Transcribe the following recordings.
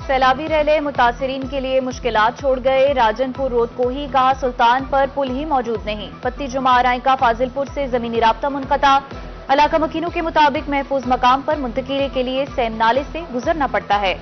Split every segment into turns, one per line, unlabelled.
सैलाबी Raleigh मुतासिरीन के लिए मुश्किलात छोड़ गए। राजनपुर रोड को ही कहा सुल्तान पर पुल ही मौजूद नहीं। पत्ती जुमा आराई का फाजिलपुर से जमीनी राब्ता मुनक़ता। इलाका मकीनों के मुताबिक महफूज मकाम पर मुंतकिली के लिए सैम नाले से गुजरना पड़ता है।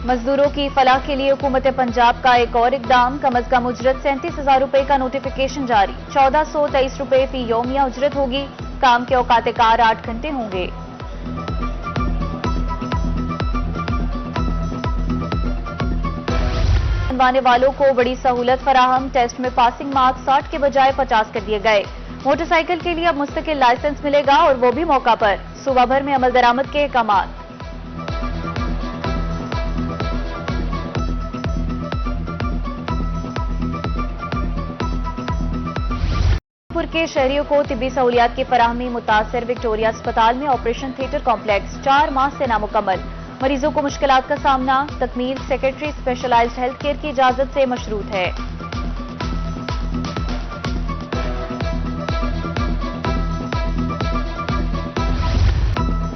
मजदूरों की फलाह के लिए हुकूमत पंजाब का एक और इकदाम। कम अज कम उजरत 37,000 रुपए का नोटिफिकेशन जारी। 1423 रुपए फी यौमिया उजरत होगी। काम के औकात कार 8 घंटे होंगे। बनवाने वालों को बड़ी सहूलत फराहम। टेस्ट में पासिंग मार्क्स 60 के बजाय 50 कर दिए गए। मोटरसाइकिल के लिए अब मुस्तकिल लाइसेंस मिलेगा और वो भी मौका पर। सूबा भर में अमल दरामद के अहकामात। के शहरियों को तिब्बी सहूलियात की फराहमी मुतासर। विक्टोरिया अस्पताल में ऑपरेशन थिएटर कॉम्प्लेक्स 4 माह से नामुकम्मल। मरीजों को मुश्किलात का सामना। तकमील सेक्रेटरी स्पेशलाइज्ड हेल्थ केयर की इजाजत से मशरूत है।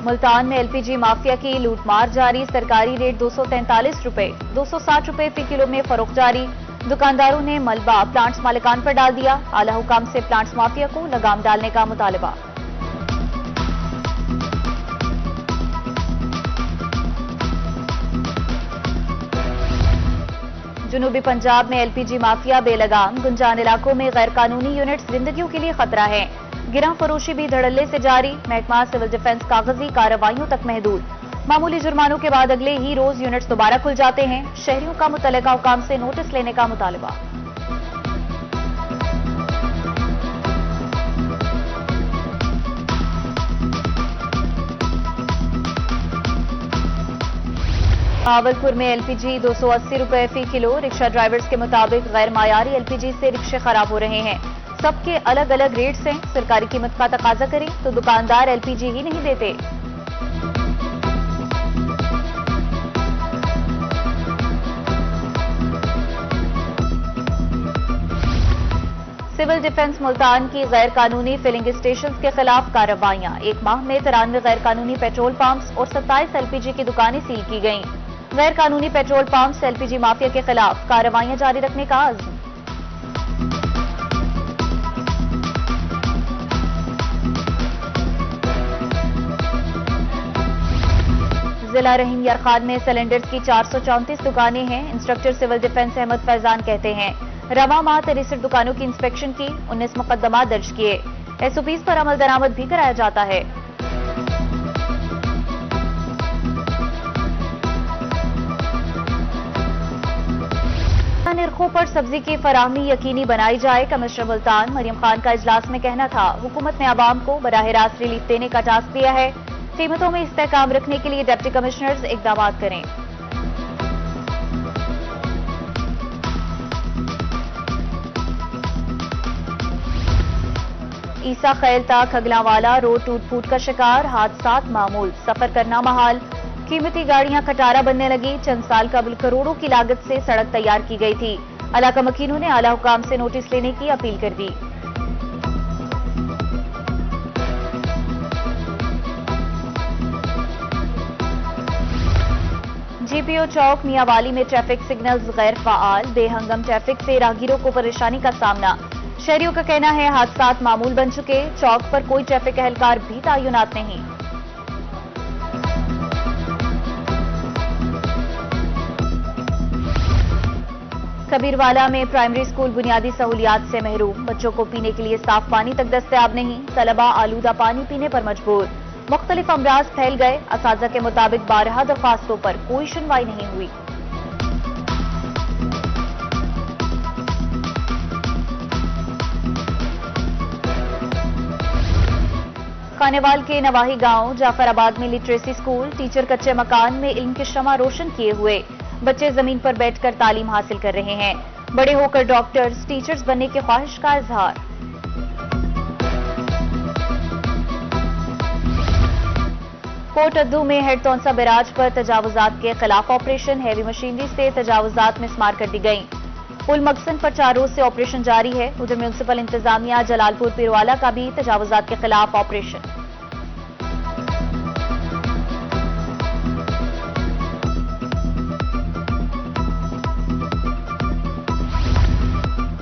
मुल्तान में एलपीजी माफिया की लूटमार जारी। सरकारी रेट 243 रुपए 260 रुपए फी किलो में फरोख्त जारी। दुकानदारों ने मलबा प्लांट्स मालिकान पर डाल दिया। आला हुकाम से प्लांट्स माफिया को लगाम डालने का मुतालबा। जनूबी पंजाब में एलपीजी माफिया बेलगाम। गुंजान इलाकों में गैर कानूनी यूनिट्स जिंदगियों के लिए खतरा है। गिरह फरोशी भी धड़ल्ले से जारी। महकमा सिविल डिफेंस कागजी कार्रवाइयों तक महदूद। मामूली जुर्मानों के बाद अगले ही रोज यूनिट्स दोबारा खुल जाते हैं। शहरियों का मुतल्लिका हुकाम से नोटिस लेने का मुतालबा। भावलपुर में एलपीजी 280 रुपए फी किलो। रिक्शा ड्राइवर्स के मुताबिक गैर मायारी एलपीजी से रिक्शे खराब हो रहे हैं। सबके अलग अलग रेट्स हैं। सरकारी कीमत का तकाजा करें तो दुकानदार एलपीजी ही नहीं देते। सिविल डिफेंस मुल्तान की गैर कानूनी फिलिंग स्टेशन के खिलाफ कार्रवाइयां। एक माह में 93 गैर कानूनी पेट्रोल पंप्स और 27 एलपीजी की दुकानें सील की गईं। गैर कानूनी पेट्रोल पंप्स एलपीजी माफिया के खिलाफ कार्रवाइयां जारी रखने का अज़्म। जिला रहीम यार खान में सिलेंडर्स की 434 दुकानें हैं। Instructor civil defence Ahmad Faizan कहते हैं रवा माह 63 दुकानों की इंस्पेक्शन की। 19 मुकदमा दर्ज किए। एसओपीज पर अमल दरामद भी कराया जाता है। निर्खों पर सब्जी की फराहमी यकीनी बनाई जाए। कमिश्नर मुल्तान मरियम खान का इजलास में कहना था हुकूमत ने आवाम को बराह रास्त रिलीफ देने का टास्क दिया है। कीमतों में इस्तेहकाम रखने के लिए डिप्टी कमिश्नर्स इकदाम करें। ईसा खैलता खगलावाला रोड टूट फूट का शिकार। हादसात मामूल। सफर करना महाल। कीमती गाड़ियां खटारा बनने लगी। चंद साल कबल करोड़ों की लागत से सड़क तैयार की गई थी। इलाका मकीनों ने आला हुकाम से नोटिस लेने की अपील कर दी। जीपीओ चौक मियावाली में ट्रैफिक सिग्नल्स गैर फाल। बेहंगम ट्रैफिक से राहगीरों को परेशानी का सामना। शहरियों का कहना है हादसात मामूल बन चुके। चौक पर कोई ट्रैफिक एहलकार भी तैनात नहीं। कबीरवाला में प्राइमरी स्कूल बुनियादी सहूलियात से महरूम। बच्चों को पीने के लिए साफ पानी तक दस्तयाब नहीं। तलबा आलूदा पानी पीने पर मजबूर। मुख्तलिफ अमराज फैल गए। असातिज़ा के मुताबिक 12 दरख्वास्तों पर कोई सुनवाई नहीं हुई। खानेवाल के नवाही गांव जाफराबाद में लिटरेसी स्कूल। टीचर कच्चे मकान में इल्म की शमा रोशन किए हुए। बच्चे जमीन पर बैठकर तालीम हासिल कर रहे हैं। बड़े होकर डॉक्टर्स टीचर्स बनने की ख्वाहिश का इजहार। कोट अद्दू में हेड तौंसा बैराज पर तजावुजात के खिलाफ ऑपरेशन। हैवी मशीनरी से तजावुजात मिसमार कर दी गई। पुल मकसन पर 4 रोज से ऑपरेशन जारी है। उधर म्यूनिसिपल इंतजामिया जलालपुर पिरवाला का भी तजावुजात के खिलाफ ऑपरेशन।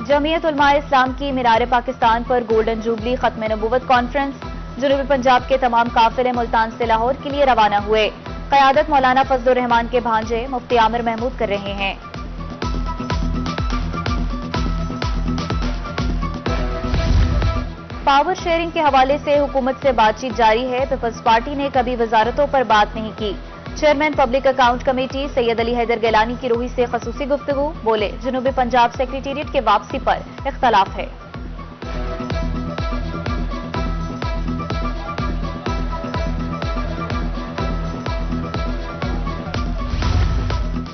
जमीयत उलमाए इस्लाम की मीनार पाकिस्तान पर गोल्डन जुबली खत्म नबूवत कॉन्फ्रेंस। जनूबी पंजाब के तमाम काफिले मुल्तान से लाहौर के लिए रवाना हुए। क़यादत मौलाना फजलुर रहमान के भांजे मुफ्ती आमिर महमूद कर रहे हैं। पावर शेयरिंग के हवाले से हुकूमत से बातचीत जारी है। पीपल्स पार्टी ने कभी वजारतों पर बात नहीं की। Chairman public account committee Syed Ali Haider Gilani की रूही से खसूसी गुफ्तगू। बोले, जनूबी पंजाब सेक्रेटेरिएट के वापसी पर इख्तलाफ है।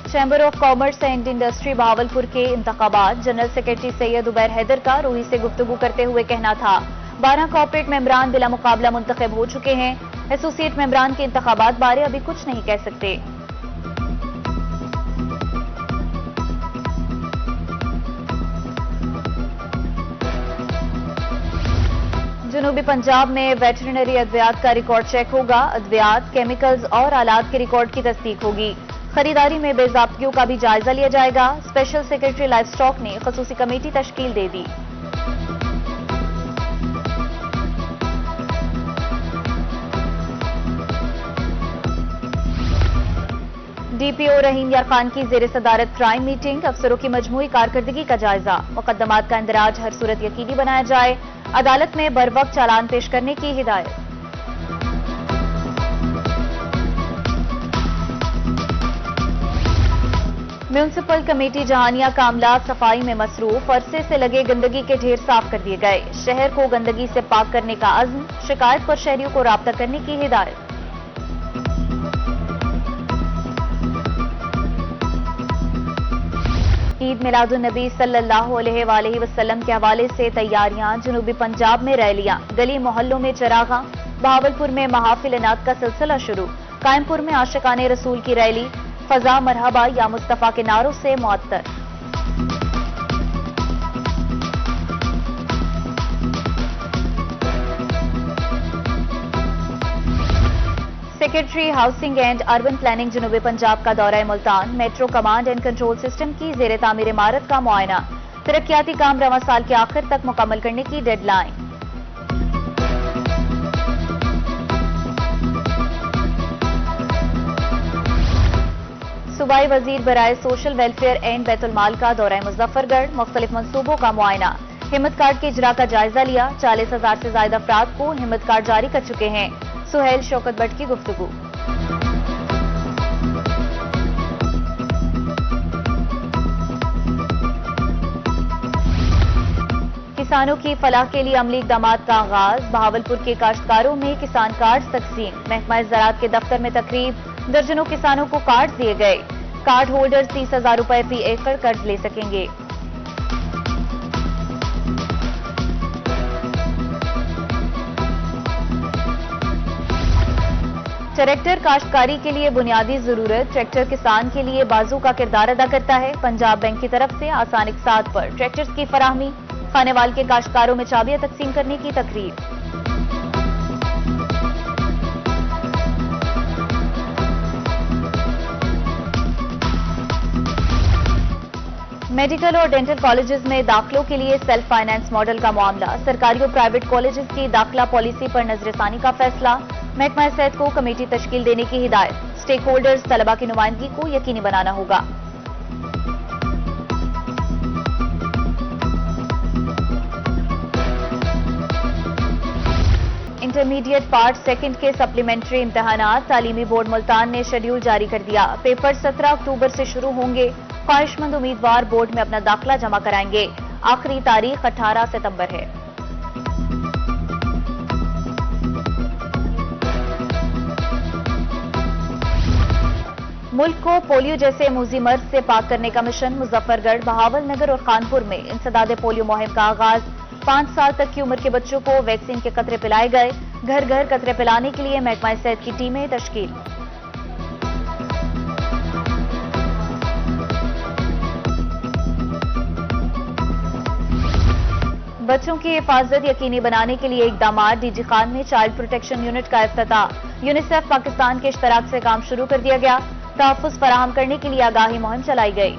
Chamber of commerce and industry Bahawalpur के इंतखाबात जनरल सेक्रेटरी सैयद उबैर हैदर का रूही से गुफ्तगू करते हुए कहना था, 12 कॉर्पोरेट मेंबरान बिला मुकाबला मुंतखब हो चुके हैं। एसोसिएट मेंबरान के इंतखाबात बारे अभी कुछ नहीं कह सकते। जनूबी पंजाब में वेटरनरी अद्वियात का रिकॉर्ड चेक होगा। अद्वियात, केमिकल्स और आलात के रिकॉर्ड की तस्दीक होगी। खरीदारी में बेज़ाब्तियों का भी जायजा लिया जाएगा। स्पेशल सेक्रेटरी लाइफ स्टॉक ने खसूसी कमेटी तश्कील दे दी। डीपीओ रहीम यार खान की जेर सदारत क्राइम मीटिंग। अफसरों की मजमूई कारकर्दगी का जायजा। मुकदमात का इंदराज हर सूरत यकीनी बनाया जाए। अदालत में बरवक्त चालान पेश करने की हिदायत। म्यूनिसिपल कमेटी जहानिया का अमला सफाई में मसरूफ। अरसे से लगे गंदगी के ढेर साफ कर दिए गए। शहर को गंदगी से पाक करने का अज़्म। शिकायत पर शहरियों को राब्ता करने की हिदायत। ईद मिलादुन नबी सल्लल्लाहु अलैहि वसल्लम के हवाले से तैयारियां। जनूबी पंजाब में रैलियां, गली मोहल्लों में चरागां। बहावलपुर में महाफिल इनाद का सिलसिला शुरू। कायमपुर में आशिकाने रसूल की रैली। फजा मरहबा या मुस्तफा के नारों से मुअत्तर। Secretary housing and urban planning जनूबी पंजाब का दौरा Multan. Metro command and control system की जेर तामीर इमारत का मुआयना। तरक्याती काम रवां साल के आखिर तक मुकम्मल करने की डेडलाइन। सूबाई वजीर बराए सोशल वेलफेयर एंड बैतुल माल का दौरा मुजफ्फरगढ़। मुख्तलिफ मंसूबों का मुआयना। हिम्मत कार्ड के इजरा का जायजा लिया। 40,000 से ज्यादा अफराद को हिम्मत कार्ड जारी कर चुके हैं। सुहेल शौकत भट्ट की गुफ्तगू। किसानों की फलाह के लिए अमली इक़दामात का आगाज। बहावलपुर के काश्तकारों में किसान कार्ड तकसीम। महकमा ज़राअत के दफ्तर में तकरीब। दर्जनों किसानों को कार्ड दिए गए। कार्ड होल्डर्स 30,000 रुपए फी एकड़ कर्ज ले सकेंगे। ट्रैक्टर काश्तकारी के लिए बुनियादी जरूरत। ट्रैक्टर किसान के लिए बाजू का किरदार अदा करता है। पंजाब बैंक की तरफ से आसान इक़साद पर ट्रैक्टर्स की फराहमी। खानेवाल के काश्तकारों में चाबियां तकसीम करने की तकरीब। मेडिकल और डेंटल कॉलेजेस में दाखिलों के लिए सेल्फ फाइनेंस मॉडल का मामला। सरकारी और प्राइवेट कॉलेजेस की दाखिला पॉलिसी पर नजरसानी का फैसला। महकमा सेहत को कमेटी तश्कील देने की हिदायत। स्टेक होल्डर्स तलबा की नुमाइंदगी को यकीनी बनाना होगा। इंटरमीडिएट पार्ट सेकंड के सप्लीमेंट्री इम्तहानात। तालीमी बोर्ड मुल्तान ने शेड्यूल जारी कर दिया। पेपर 17 अक्टूबर से शुरू होंगे। ख्वाहिशमंद उम्मीदवार बोर्ड में अपना दाखिला जमा कराएंगे। आखिरी तारीख 18 सितंबर है। मुल्क को पोलियो जैसे मूजी मर्ज से पाक करने का मिशन। मुजफ्फरगढ़, बहावल नगर और कानपुर में इंसदाद पोलियो मुहिम का आगाज। 5 साल तक की उम्र के बच्चों को वैक्सीन के कतरे पिलाए गए। घर घर कतरे पिलाने के लिए महकमा सेहत की टीमें तश्कील। बच्चों की हिफाजत यकीनी बनाने के लिए इकदाम। डीजी खान में चाइल्ड प्रोटेक्शन यूनिट का इफ्तिताह। यूनिसेफ पाकिस्तान के इश्तराक से काम शुरू कर दिया गया। तहफ्फुज़ फराहम करने के लिए आगाही मुहिम चलाई गई।